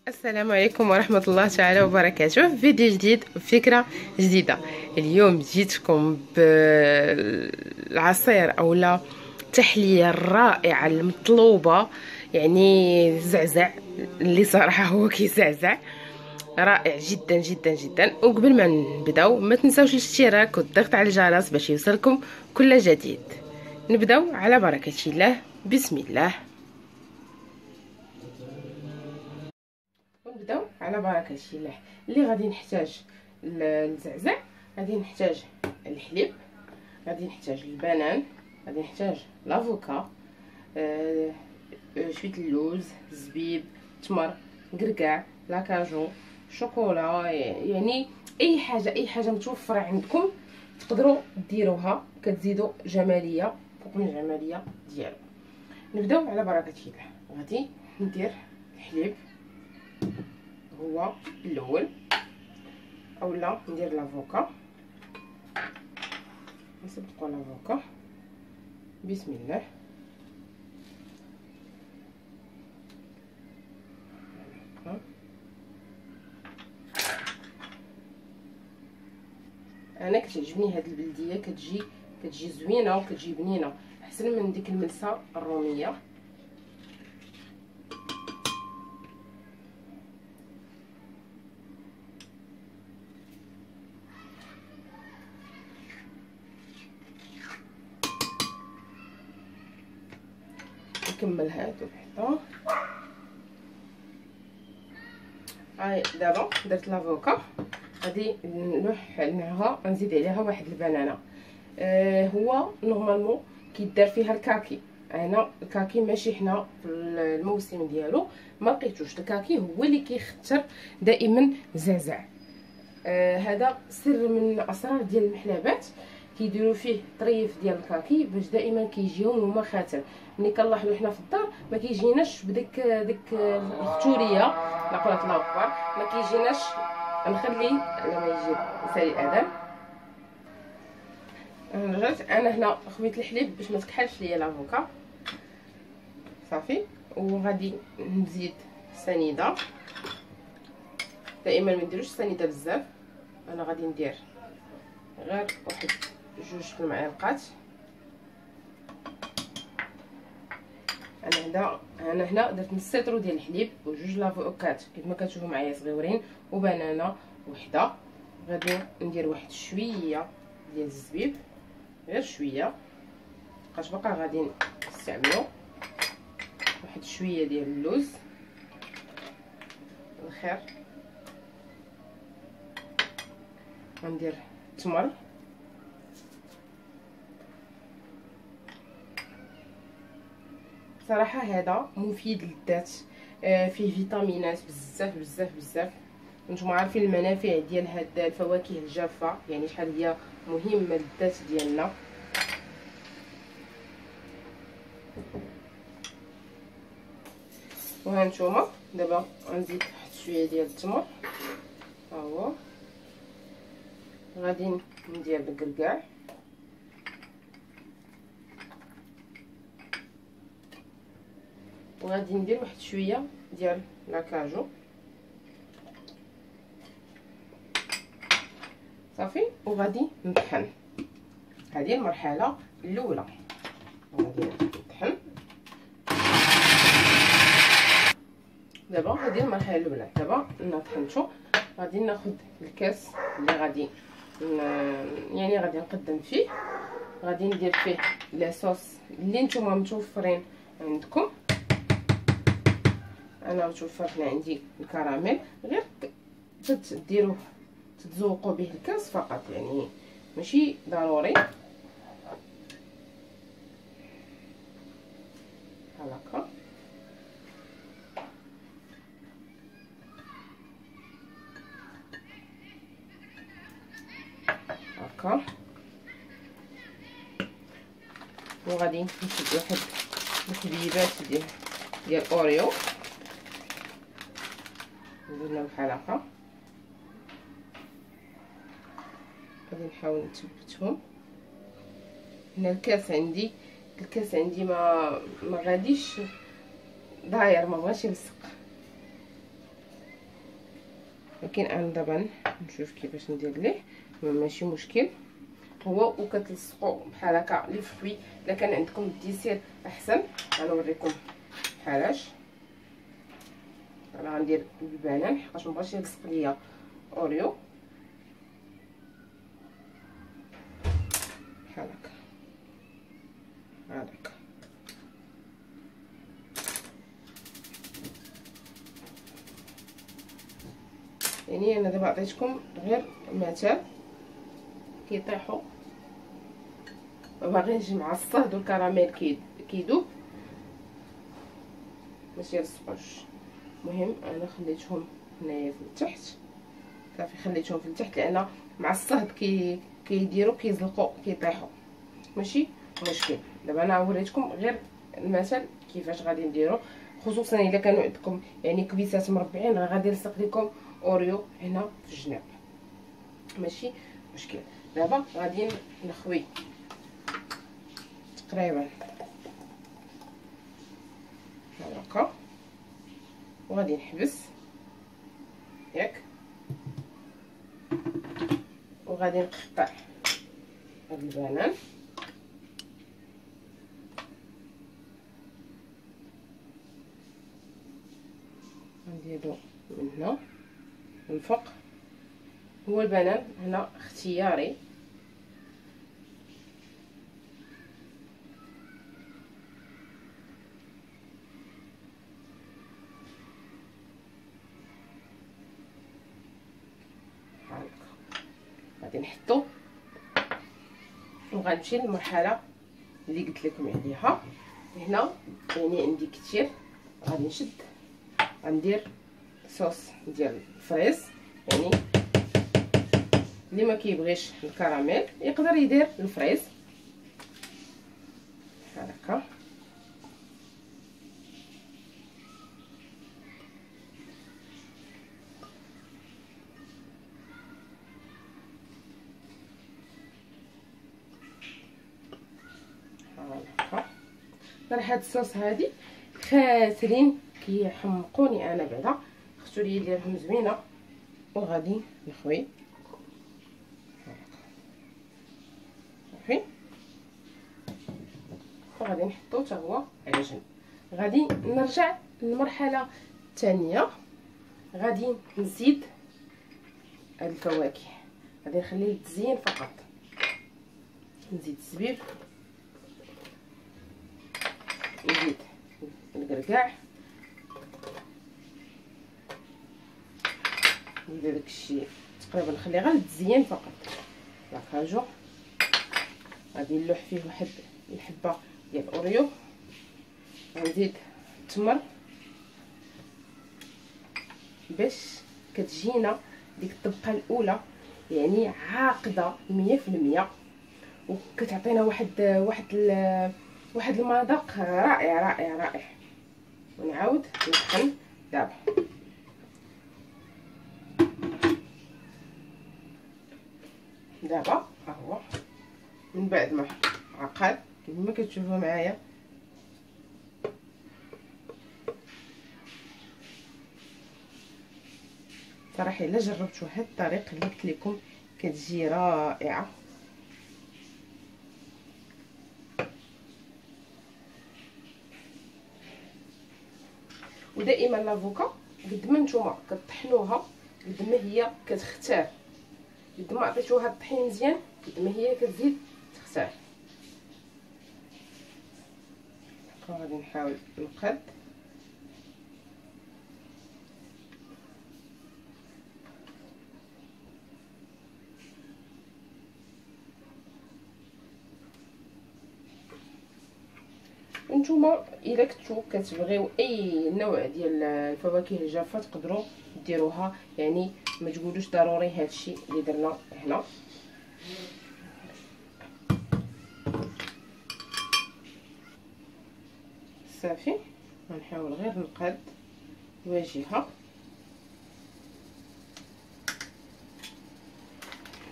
السلام عليكم ورحمة الله تعالى وبركاته. في فيديو جديد وفكرة جديدة. اليوم جيتكم بالعصير أو تحلية الرائعة المطلوبة، يعني زعزع اللي صراحة هو كيزعزع رائع جدا جدا جدا. وقبل ما نبداو ما تنساوش الاشتراك والضغط على الجرس باش يوصلكم كل جديد. نبداو على بركة الله. بسم الله. ونبداو على بركه الله. اللي غادي نحتاج الزعزع، غادي نحتاج الحليب، غادي نحتاج البنان، غادي نحتاج لافوكا، شويه اللوز، الزبيب، تمر، قرقاع، لاكاجو، شوكولا، يعني اي حاجه متوفره عندكم تقدروا ديروها، كتزيدوا جماليه فوق من الجماليه ديالو. نبداو على بركه الله. غادي ندير الحليب هو الاول، اولا ندير لافوكا، نسبقوا لافوكا. بسم الله. انا كتعجبني هاد البلديه، كتجي زوينه وكتجي بنينه احسن من ديك الملسه الروميه. نكمل هادو حتى هاي. دابا درت لافوكا، غادي نلوح معها، نزيد عليها واحد البنانه. هو نورمالمون كيدار فيها الكاكي. انا الكاكي ماشي حنا في الموسم ديالو ما لقيتوش. الكاكي هو اللي كيختر دائما زعزع. هذا سر من اسرار ديال المحلابات، كيديروا فيه طريف ديال الكاكي باش دائما كيجيهم هما خاتر. ملي كنلاحظوا حنا في الدار ما كيجيناش ديك الختوريه، لا قوه الله اكبر، ما كيجيناش. نخلي على ما يجي يسالي الاذان. رجعت انا هنا خويت الحليب باش ما تكحلش ليا لافوكا صافي. وغادي نزيد سنيده. دائما ما نديروش سنيده بزاف، انا غادي ندير غير واحد جوج في المعالقات. انا هنا درت نص سيترو ديال الحليب وجوج لافوكات كيف ما كتشوفوا معايا صغيورين، وبنانه وحده. غادي ندير واحد شويه ديال الزبيب، غير شويه بقاش باقا. غادي نستعملو واحد شويه ديال اللوز الخير. غندير التمر، صراحه هذا مفيد للذات، فيه فيتامينات بزاف بزاف بزاف. نتوما عارفين المنافع ديال هاد الفواكه الجافه، يعني شحال هي مهمه للذات ديالنا. وها نتوما دابا غنزيد واحد شويه ديال التمر، ها هو. غادي ندير الكركاع، وغادي ندير واحد شويه ديال لاكاجو صافي. وغادي نطحن. هذه المرحله الاولى، غادي نطحن. دابا هذه المرحله الاولى. دابا طحنتو، غادي ناخذ الكاس اللي غادي يعني غادي نقدم فيه. غادي ندير فيه لاصوص اللي نتوما متوفرين عندكم. انا متوفر عندي الكراميل، غير تديروه تتذوقوا به الكاس فقط، يعني ماشي ضروري. هكا هكا. وغادي نشد واحد الحبيبات ديال اوريو، نديرنا بحال هكا. غادي نحاول نثبتهم. هنا الكاس عندي ما غاديش داير، ما بغاش يلصق. ولكن انا دابا نشوف كيفاش ندير ليه، ماشي مشكل. هو وكتلصقوا بحال هكا لي فروي. الا كان عندكم الديسير احسن. غنوريكم بحالاش. انا غندير البنان حقاش مبغاش يلصق ليا اوريو بحال هكا. هذاك يعني انا دابا عطيتكم غير مثال كيطيحوا، ما باغينش مع الصهد والكراميل كيدوب باش يلصقوش. المهم انا خليتهم هنايا في التحت صافي، خليتهم في التحت لان مع الصهد كيديروا كيزلقوا كيطيحوا، ماشي مشكل. دابا انا وريتكم غير المثل كيفاش غادي نديرو، خصوصا الا كانوا عندكم يعني كبيسات مربعين غادي نلصق لكم اوريو هنا في الجناب، ماشي مشكل. دابا غادي نخوي تقريبا هكا وغادي نحبس ياك، وغادي نقطع هاد البنان نديرو من هنا من الفوق. هو البنان هنا اختياري، غادي نحطو وغنمشي للمرحله اللي قلت لكم عليها. هنا يعني عندي كتير، غادي نشد غندير صوص ديال الفريز. يعني اللي ما كيبغيش الكراميل يقدر يدير الفريز بحال هكا. هاد الصوص هادي خاسرين كيحمقوني انا، بعدا خصو لي نديرهم زوينه. وغادي نخوي صافي، وغادي نحطو حتى هو على جنب. غادي نرجع للمرحله الثانيه، غادي نزيد هاد الفواكه. غادي نخلي للتزيين فقط، نزيد الزبيب، نزيد الكركاع، ندير داكشي تقريبا نخلي غير للتزيين فقط. لاكاجو غادي نلوح فيه واحد الحبه ديال اوريو، غنزيد التمر باش كتجينا ديك الطبقه الاولى يعني عاقده 100%، وكتعطينا واحد المذاق رائع رائع رائع. ونعاود نطحن دابا. دابا ها هو من بعد ما عقد كما كتشوفوا معايا، صراحه الا جربتوا هاد الطريقه اللي قلت لكم كتجي رائعه. ودائما لافوكا قد ما نتوما كطحنوها قد ما هي كتختار، قد ما عطيتوها الطحين مزيان قد ما هي كتزيد تختار. غادي نحاول نقاد نتوما الا كنتو كتبغيو اي نوع ديال الفواكه الجافه تقدروا ديروها، يعني ما تقولوش ضروري هادشي اللي درنا هنا. صافي غنحاول غير نقاد الواجهه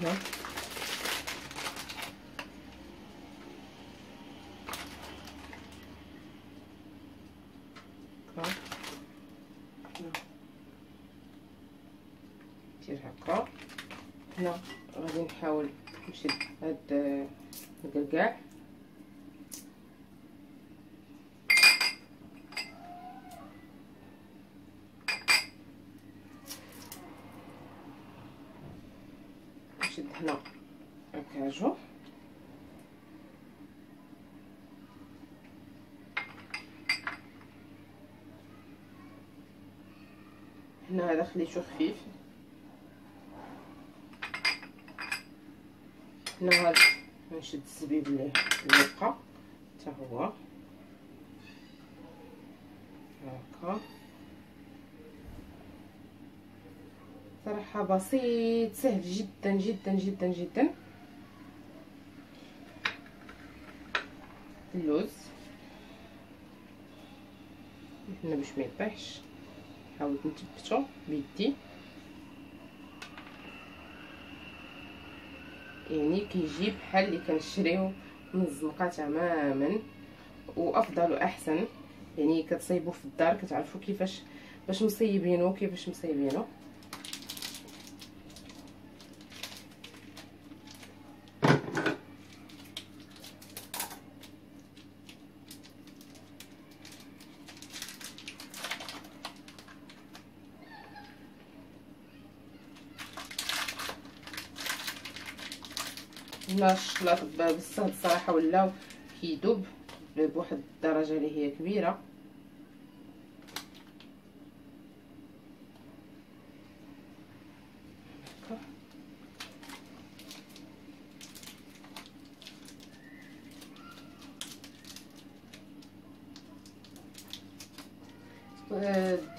هنا. ندير هكا. هنا غادي نحاول نشد هاد الكركاع نشد هنا الكاجو. هنا هذا خليته خفيف. هنا غادي نشد الزبيب اللي بقى حتى هو هكا. صراحه بسيط سهل جدا جدا جدا جدا. اللوز هنا باش ما يطيحش حاولت نثبتو بيدي، يعني كيجي بحال اللي كنشريو من الزنقه تماما، وافضل واحسن. يعني كتصايبو في الدار كتعرفوا كيفاش باش مصيبينو كيفاش مصايبينو. هنا الشلاط بالصهد الصراحه ولاو كيدوب بواحد الدرجه اللي هي كبيره.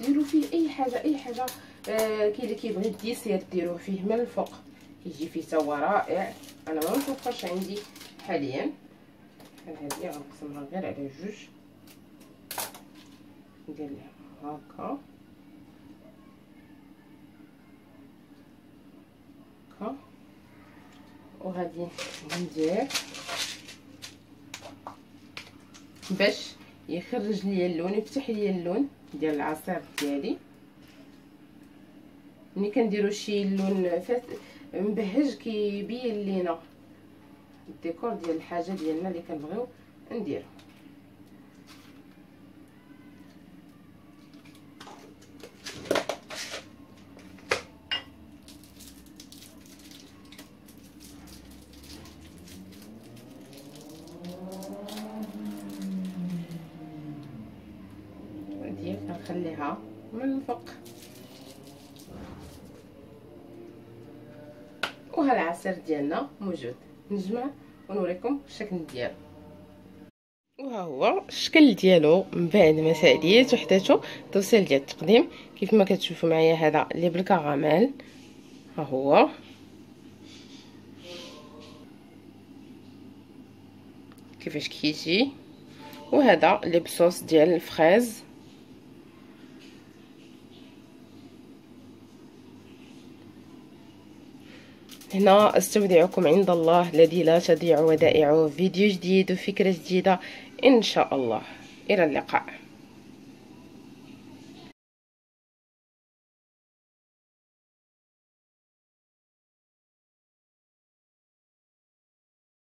ديروا فيه اي حاجه كاين اللي كيبغي الديسير ديروه فيه من الفوق كيجي فيه تا هو رائع. انا ما متوفرش عندي حاليا. هذه غنقسمها غير على جوج، ندير لها هكا هكا، وغادي ندير باش يخرج ليا اللون يفتح ليا اللون ديال العصير ديالي. ملي كنديروا شي لون مبهج كيبين لينا الديكور ديال الحاجه ديالنا اللي كنبغيو نديرو. هادي كنخليها من الفوق، وها العصير ديالنا موجود. نجمع ونوريكم الشكل ديالو. وها هو الشكل ديالو من بعد ما ساليت وحداتو التوصيل ديال التقديم. كيف ما كتشوفوا معايا هذا اللي بالكراميل، ها هو كيفاش كيجي، وهذا اللي بصوص ديال الفريز. هنا استودعكم عند الله الذي لا تضيع ودائعه. فيديو جديد وفكرة جديدة إن شاء الله. إلى اللقاء.